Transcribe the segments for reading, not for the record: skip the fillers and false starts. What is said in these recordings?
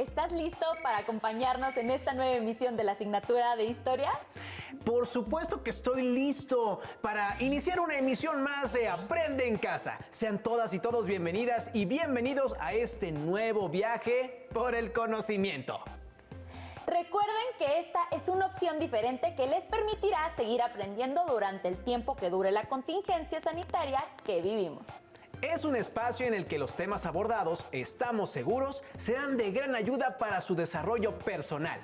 ¿estás listo para acompañarnos en esta nueva emisión de la asignatura de Historia? Por supuesto que estoy listo para iniciar una emisión más de Aprende en Casa. Sean todas y todos bienvenidas y bienvenidos a este nuevo viaje por el conocimiento. Recuerden que esta es una opción diferente que les permitirá seguir aprendiendo durante el tiempo que dure la contingencia sanitaria que vivimos. Es un espacio en el que los temas abordados, estamos seguros, serán de gran ayuda para su desarrollo personal.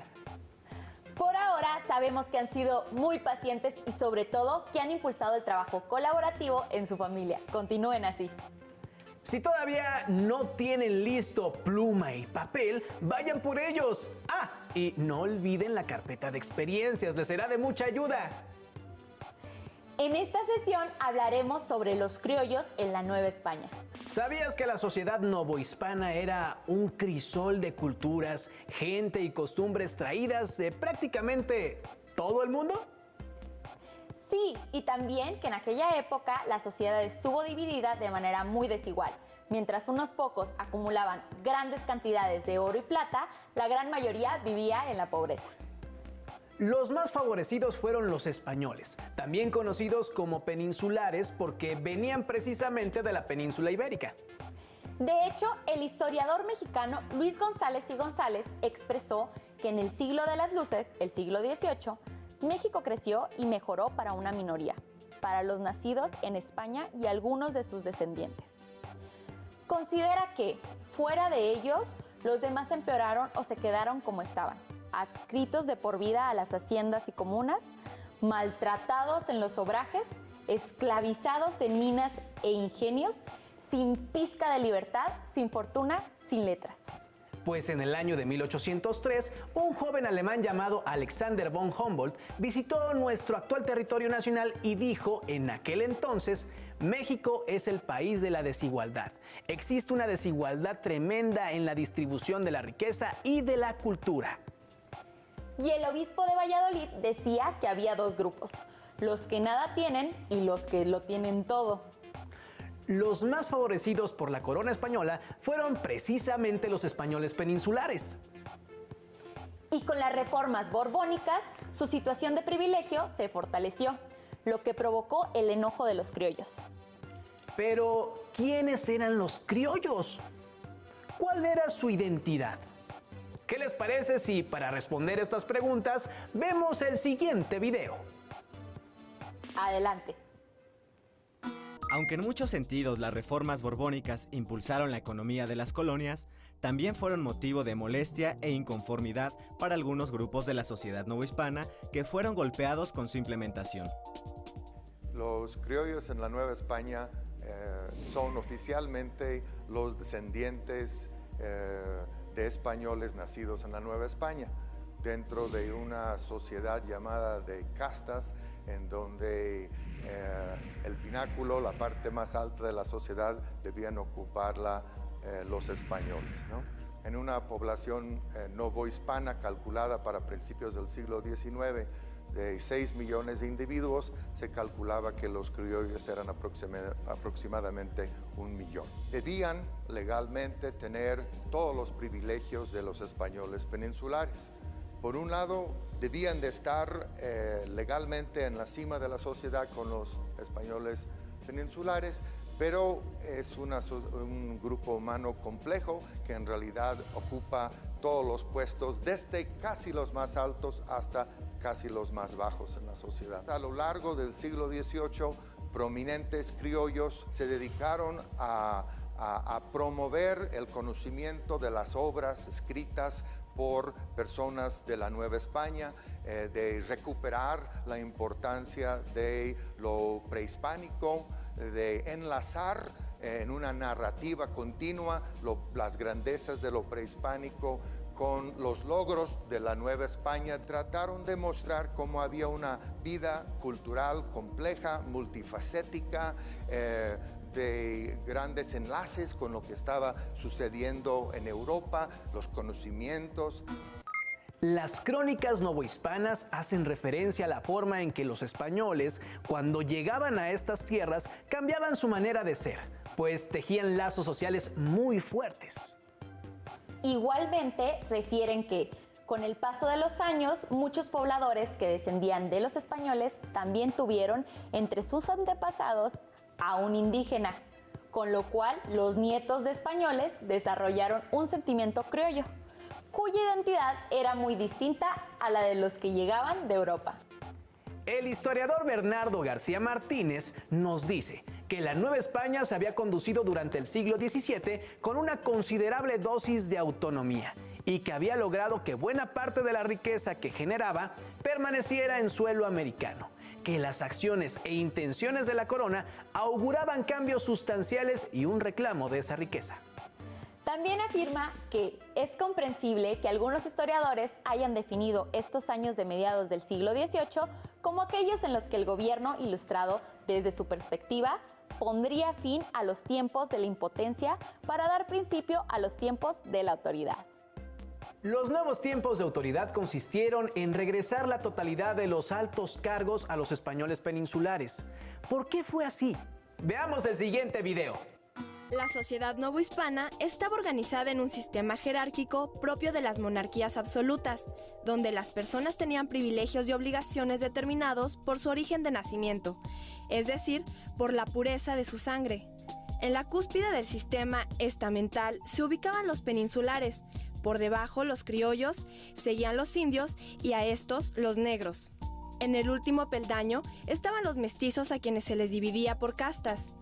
Por ahora sabemos que han sido muy pacientes y sobre todo que han impulsado el trabajo colaborativo en su familia. Continúen así. Si todavía no tienen listo pluma y papel, vayan por ellos. Y no olviden la carpeta de experiencias, les será de mucha ayuda. En esta sesión hablaremos sobre los criollos en la Nueva España. ¿Sabías que la sociedad novohispana era un crisol de culturas, gente y costumbres traídas de prácticamente todo el mundo? Sí, y también que en aquella época la sociedad estuvo dividida de manera muy desigual. Mientras unos pocos acumulaban grandes cantidades de oro y plata, la gran mayoría vivía en la pobreza. Los más favorecidos fueron los españoles, también conocidos como peninsulares porque venían precisamente de la península ibérica. De hecho, el historiador mexicano Luis González y González expresó que en el siglo de las luces, el siglo XVIII, México creció y mejoró para una minoría, para los nacidos en España y algunos de sus descendientes. Considera que, fuera de ellos, los demás empeoraron o se quedaron como estaban, adscritos de por vida a las haciendas y comunas, maltratados en los obrajes, esclavizados en minas e ingenios, sin pizca de libertad, sin fortuna, sin letras. Pues en el año de 1803, un joven alemán llamado Alexander von Humboldt visitó nuestro actual territorio nacional y dijo en aquel entonces: México es el país de la desigualdad. Existe una desigualdad tremenda en la distribución de la riqueza y de la cultura. Y el obispo de Valladolid decía que había dos grupos, los que nada tienen y los que lo tienen todo. Los más favorecidos por la corona española fueron precisamente los españoles peninsulares. Y con las reformas borbónicas, su situación de privilegio se fortaleció, lo que provocó el enojo de los criollos. Pero, ¿quiénes eran los criollos? ¿Cuál era su identidad? ¿Qué les parece si para responder estas preguntas vemos el siguiente video? Adelante. Aunque en muchos sentidos las reformas borbónicas impulsaron la economía de las colonias, también fueron motivo de molestia e inconformidad para algunos grupos de la sociedad novohispana que fueron golpeados con su implementación. Los criollos en la Nueva España son oficialmente los descendientes de españoles nacidos en la Nueva España, dentro de una sociedad llamada de castas, en donde el pináculo, la parte más alta de la sociedad, debían ocuparla los españoles, ¿no? En una población novohispana calculada para principios del siglo XIX, de 6 millones de individuos, se calculaba que los criollos eran aproximadamente 1 millón. Debían legalmente tener todos los privilegios de los españoles peninsulares. Por un lado, debían de estar legalmente en la cima de la sociedad con los españoles peninsulares, pero es un grupo humano complejo que en realidad ocupa todos los puestos, desde casi los más altos hasta casi los más bajos en la sociedad. A lo largo del siglo XVIII, prominentes criollos se dedicaron a promover el conocimiento de las obras escritas por personas de la Nueva España, de recuperar la importancia de lo prehispánico, de enlazar en una narrativa continua las grandezas de lo prehispánico con los logros de la Nueva España. Trataron de mostrar cómo había una vida cultural compleja, multifacética, de grandes enlaces con lo que estaba sucediendo en Europa, los conocimientos. Las crónicas novohispanas hacen referencia a la forma en que los españoles, cuando llegaban a estas tierras, cambiaban su manera de ser, pues tejían lazos sociales muy fuertes. Igualmente refieren que con el paso de los años, muchos pobladores que descendían de los españoles también tuvieron entre sus antepasados a un indígena, con lo cual los nietos de españoles desarrollaron un sentimiento criollo, cuya identidad era muy distinta a la de los que llegaban de Europa. El historiador Bernardo García Martínez nos dice que la Nueva España se había conducido durante el siglo XVII con una considerable dosis de autonomía y que había logrado que buena parte de la riqueza que generaba permaneciera en suelo americano, que las acciones e intenciones de la corona auguraban cambios sustanciales y un reclamo de esa riqueza. También afirma que es comprensible que algunos historiadores hayan definido estos años de mediados del siglo XVIII como aquellos en los que el gobierno ilustrado, desde su perspectiva, pondría fin a los tiempos de la impotencia para dar principio a los tiempos de la autoridad. Los nuevos tiempos de autoridad consistieron en regresar la totalidad de los altos cargos a los españoles peninsulares. ¿Por qué fue así? Veamos el siguiente video. La sociedad novohispana estaba organizada en un sistema jerárquico propio de las monarquías absolutas, donde las personas tenían privilegios y obligaciones determinados por su origen de nacimiento, es decir, por la pureza de su sangre. En la cúspide del sistema estamental se ubicaban los peninsulares, por debajo los criollos, seguían los indios y a estos los negros. En el último peldaño estaban los mestizos a quienes se les dividía por castas.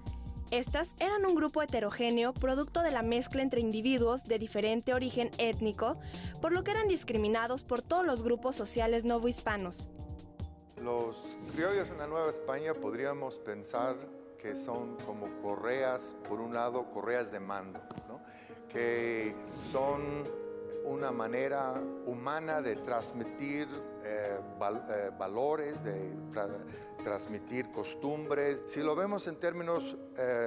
Estas eran un grupo heterogéneo producto de la mezcla entre individuos de diferente origen étnico, por lo que eran discriminados por todos los grupos sociales novohispanos. Los criollos en la Nueva España podríamos pensar que son como correas, por un lado, correas de mando, ¿no? Que son una manera humana de transmitir valores, de transmitir costumbres. Si lo vemos en términos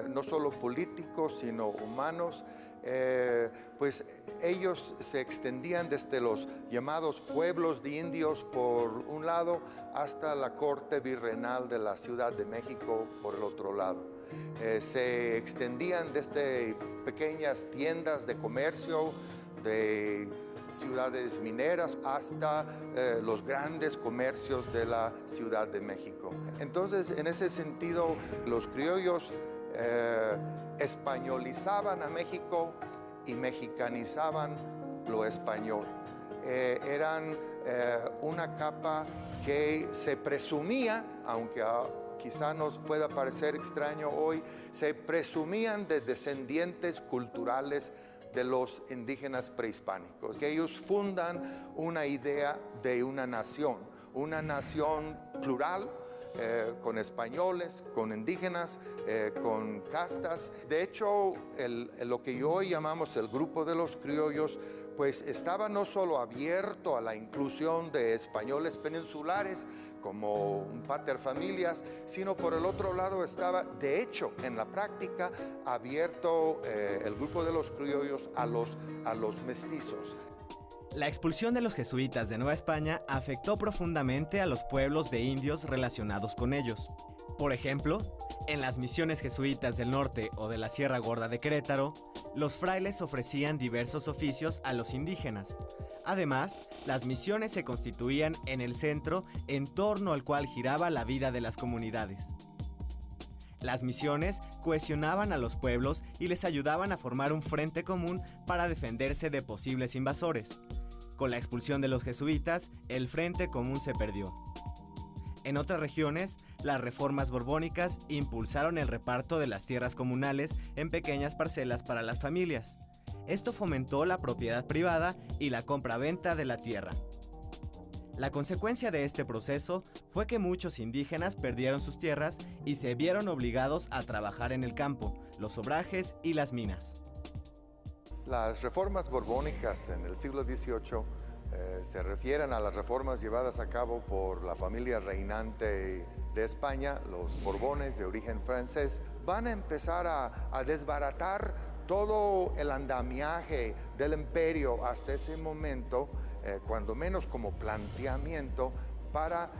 no solo políticos, sino humanos, pues ellos se extendían desde los llamados pueblos de indios por un lado hasta la corte virreinal de la Ciudad de México por el otro lado. Se extendían desde pequeñas tiendas de comercio, de ciudades mineras hasta los grandes comercios de la Ciudad de México. Entonces, en ese sentido, los criollos españolizaban a México y mexicanizaban lo español. Eran una capa que se presumía, aunque quizá nos pueda parecer extraño hoy, se presumían de descendientes culturales de los indígenas prehispánicos, que ellos fundan una idea de una nación plural, con españoles, con indígenas, con castas. De hecho, lo que hoy llamamos el grupo de los criollos, pues estaba no solo abierto a la inclusión de españoles peninsulares como un paterfamilias, sino por el otro lado estaba, de hecho, en la práctica, abierto el grupo de los criollos a los mestizos. La expulsión de los jesuitas de Nueva España afectó profundamente a los pueblos de indios relacionados con ellos. Por ejemplo, en las misiones jesuitas del norte o de la Sierra Gorda de Querétaro, los frailes ofrecían diversos oficios a los indígenas. Además, las misiones se constituían en el centro en torno al cual giraba la vida de las comunidades. Las misiones cohesionaban a los pueblos y les ayudaban a formar un frente común para defenderse de posibles invasores. Con la expulsión de los jesuitas, el frente común se perdió. En otras regiones, las reformas borbónicas impulsaron el reparto de las tierras comunales en pequeñas parcelas para las familias. Esto fomentó la propiedad privada y la compra-venta de la tierra. La consecuencia de este proceso fue que muchos indígenas perdieron sus tierras y se vieron obligados a trabajar en el campo, los obrajes y las minas. Las reformas borbónicas en el siglo XVIII se refieren a las reformas llevadas a cabo por la familia reinante de España, los Borbones de origen francés. Van a empezar a desbaratar todo el andamiaje del imperio hasta ese momento, cuando menos como planteamiento para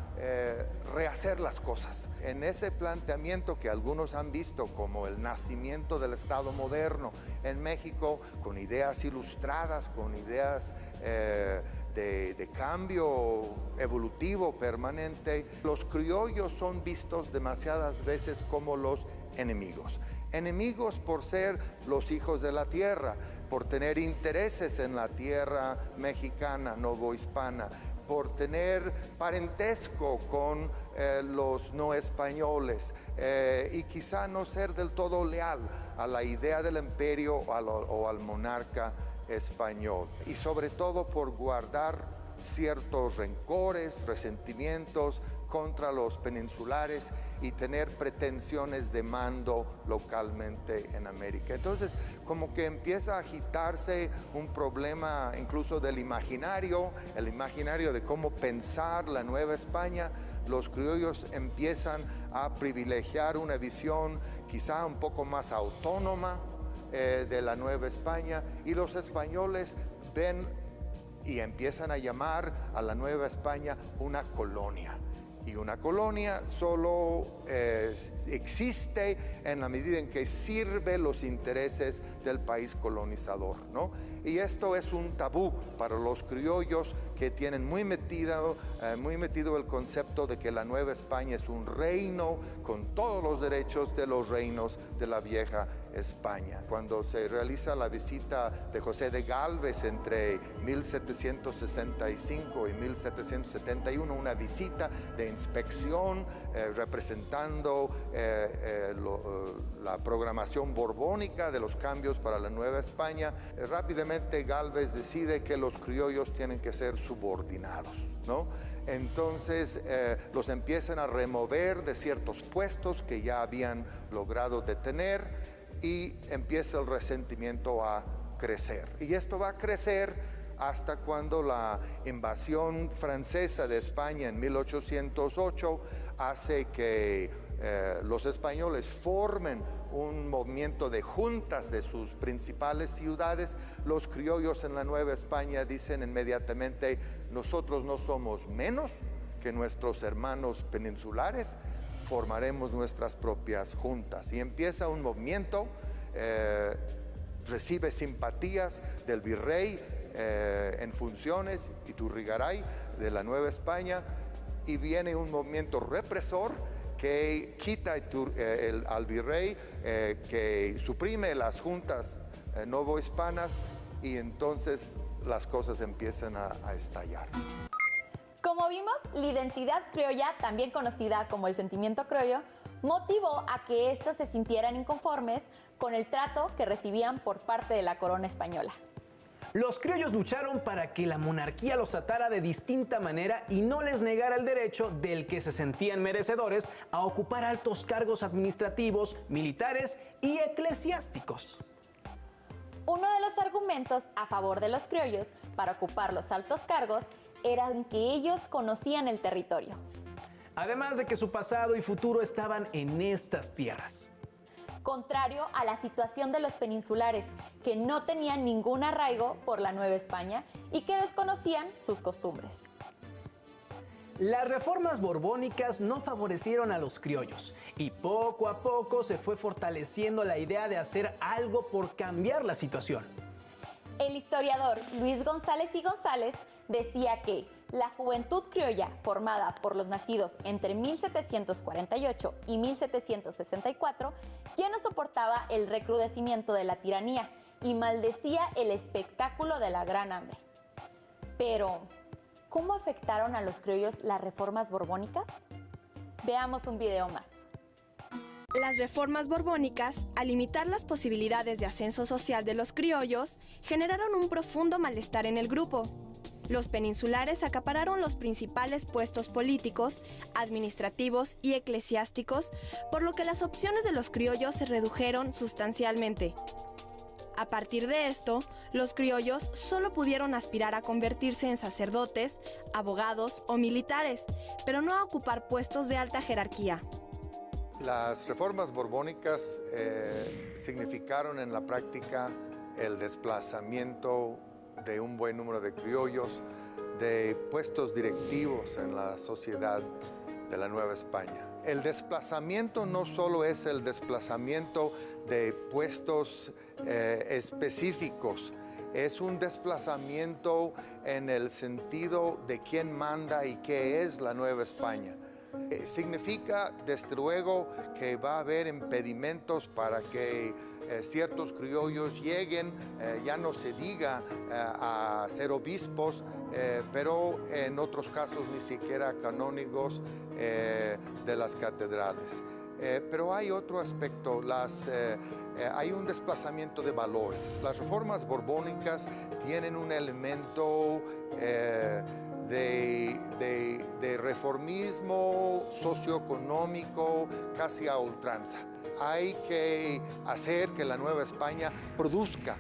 rehacer las cosas. En ese planteamiento que algunos han visto como el nacimiento del Estado moderno en México, con ideas ilustradas, con ideas de cambio evolutivo permanente, los criollos son vistos demasiadas veces como los enemigos. Enemigos por ser los hijos de la tierra, por tener intereses en la tierra mexicana, novohispana, por tener parentesco con los no españoles y quizá no ser del todo leal a la idea del imperio o al monarca español. Y sobre todo por guardar ciertos rencores, resentimientos contra los peninsulares y tener pretensiones de mando localmente en América. Entonces, como que empieza a agitarse un problema incluso del imaginario, el imaginario de cómo pensar la Nueva España. Los criollos empiezan a privilegiar una visión quizá un poco más autónoma de la Nueva España, y los españoles ven y empiezan a llamar a la Nueva España una colonia. Y una colonia solo existe en la medida en que sirve los intereses del país colonizador, ¿no? Y esto es un tabú para los criollos, que tienen muy metido el concepto de que la Nueva España es un reino con todos los derechos de los reinos de la vieja España. Cuando se realiza la visita de José de Gálvez entre 1765 y 1771, una visita de inspección representando la programación borbónica de los cambios para la Nueva España, rápidamente Gálvez decide que los criollos tienen que ser subordinados, ¿no? Entonces los empiezan a remover de ciertos puestos que ya habían logrado detener, y empieza el resentimiento a crecer. Y esto va a crecer hasta cuando la invasión francesa de España en 1808 hace que los españoles formen un movimiento de juntas de sus principales ciudades. Los criollos en la Nueva España dicen inmediatamente: nosotros no somos menos que nuestros hermanos peninsulares, formaremos nuestras propias juntas. Y empieza un movimiento, recibe simpatías del virrey en funciones, Iturrigaray, de la Nueva España, y viene un movimiento represor que quita al virrey, que suprime las juntas novohispanas, y entonces las cosas empiezan a estallar. Como vimos, la identidad criolla, también conocida como el sentimiento criollo, motivó a que estos se sintieran inconformes con el trato que recibían por parte de la corona española. Los criollos lucharon para que la monarquía los tratara de distinta manera y no les negara el derecho del que se sentían merecedores a ocupar altos cargos administrativos, militares y eclesiásticos. Uno de los argumentos a favor de los criollos para ocupar los altos cargos eran que ellos conocían el territorio. Además de que su pasado y futuro estaban en estas tierras. Contrario a la situación de los peninsulares, que no tenían ningún arraigo por la Nueva España y que desconocían sus costumbres. Las reformas borbónicas no favorecieron a los criollos y poco a poco se fue fortaleciendo la idea de hacer algo por cambiar la situación. El historiador Luis González y González decía que la juventud criolla, formada por los nacidos entre 1748 y 1764, ya no soportaba el recrudecimiento de la tiranía y maldecía el espectáculo de la Gran Hambre. Pero, ¿cómo afectaron a los criollos las reformas borbónicas? Veamos un video más. Las reformas borbónicas, al limitar las posibilidades de ascenso social de los criollos, generaron un profundo malestar en el grupo. Los peninsulares acapararon los principales puestos políticos, administrativos y eclesiásticos, por lo que las opciones de los criollos se redujeron sustancialmente. A partir de esto, los criollos solo pudieron aspirar a convertirse en sacerdotes, abogados o militares, pero no a ocupar puestos de alta jerarquía. Las reformas borbónicas significaron en la práctica el desplazamiento de un buen número de criollos de puestos directivos en la sociedad de la Nueva España. El desplazamiento no solo es el desplazamiento de puestos específicos, es un desplazamiento en el sentido de quién manda y qué es la Nueva España. Significa, desde luego, que va a haber impedimentos para que ciertos criollos lleguen, ya no se diga a ser obispos, pero en otros casos ni siquiera canónigos de las catedrales. Pero hay otro aspecto, hay un desplazamiento de valores. Las reformas borbónicas tienen un elemento de reformismo socioeconómico casi a ultranza. Hay que hacer que la Nueva España produzca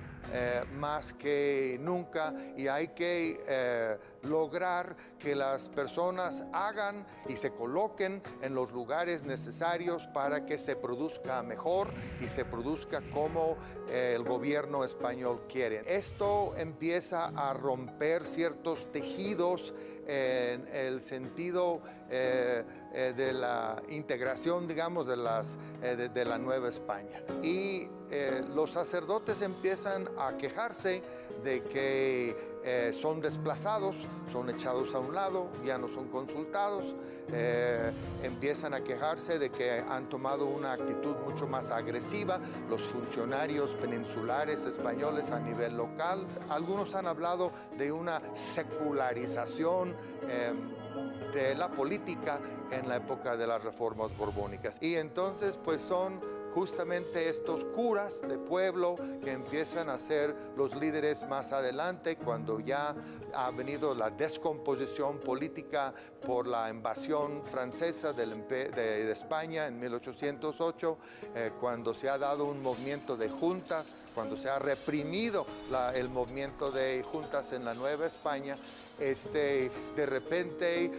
más que nunca y hay que lograr que las personas hagan y se coloquen en los lugares necesarios para que se produzca mejor y se produzca como el gobierno español quiere. Esto empieza a romper ciertos tejidos en el sentido de la integración, digamos, de la Nueva España. Y los sacerdotes empiezan a quejarse de que son desplazados, son echados a un lado, ya no son consultados, empiezan a quejarse de que han tomado una actitud mucho más agresiva los funcionarios peninsulares españoles a nivel local. Algunos han hablado de una secularización de la política en la época de las reformas borbónicas. Y entonces pues son justamente estos curas de pueblo que empiezan a ser los líderes más adelante cuando ya ha venido la descomposición política por la invasión francesa de España en 1808, cuando se ha dado un movimiento de juntas, cuando se ha reprimido el movimiento de juntas en la Nueva España. De repente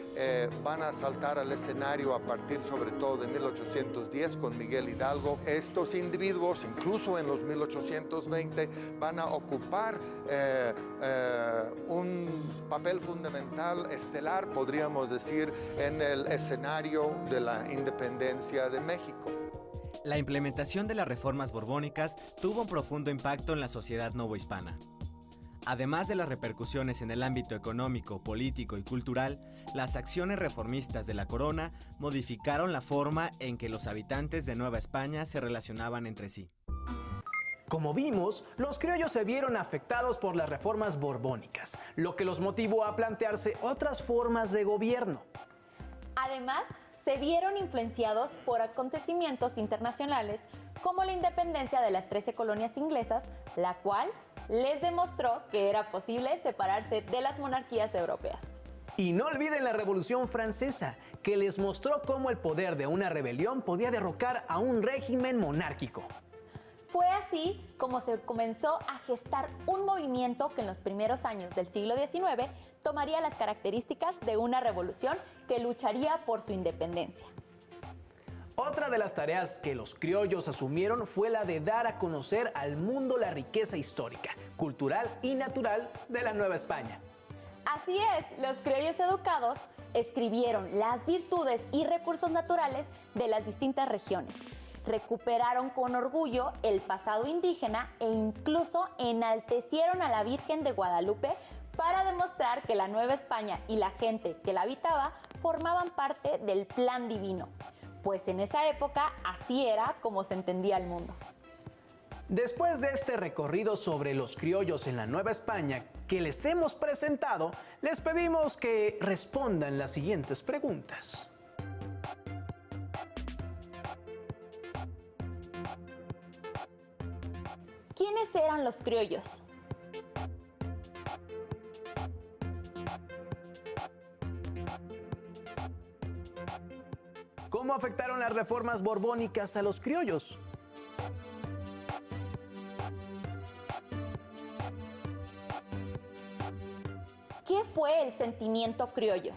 van a saltar al escenario a partir sobre todo de 1810 con Miguel Hidalgo. Estos individuos, incluso en los 1820, van a ocupar un papel fundamental, estelar, podríamos decir, en el escenario de la independencia de México. La implementación de las reformas borbónicas tuvo un profundo impacto en la sociedad novohispana. Además de las repercusiones en el ámbito económico, político y cultural, las acciones reformistas de la corona modificaron la forma en que los habitantes de Nueva España se relacionaban entre sí. Como vimos, los criollos se vieron afectados por las reformas borbónicas, lo que los motivó a plantearse otras formas de gobierno. Además, se vieron influenciados por acontecimientos internacionales como la independencia de las 13 colonias inglesas, la cual les demostró que era posible separarse de las monarquías europeas. Y no olviden la Revolución Francesa, que les mostró cómo el poder de una rebelión podía derrocar a un régimen monárquico. Fue así como se comenzó a gestar un movimiento que en los primeros años del siglo XIX tomaría las características de una revolución que lucharía por su independencia. Otra de las tareas que los criollos asumieron fue la de dar a conocer al mundo la riqueza histórica, cultural y natural de la Nueva España. Así es, los criollos educados escribieron las virtudes y recursos naturales de las distintas regiones. Recuperaron con orgullo el pasado indígena e incluso enaltecieron a la Virgen de Guadalupe para demostrar que la Nueva España y la gente que la habitaba formaban parte del plan divino. Pues en esa época así era como se entendía el mundo. Después de este recorrido sobre los criollos en la Nueva España que les hemos presentado, les pedimos que respondan las siguientes preguntas. ¿Quiénes eran los criollos? ¿Cómo afectaron las reformas borbónicas a los criollos? ¿Qué fue el sentimiento criollo?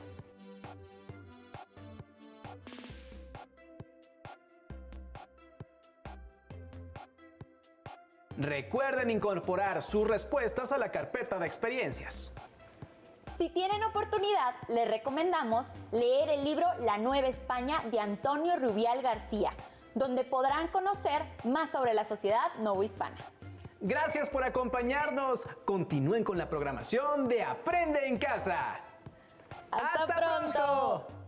Recuerden incorporar sus respuestas a la carpeta de experiencias. Si tienen oportunidad, les recomendamos leer el libro La Nueva España de Antonio Rubial García, donde podrán conocer más sobre la sociedad novohispana. Gracias por acompañarnos. Continúen con la programación de Aprende en Casa. ¡Hasta pronto!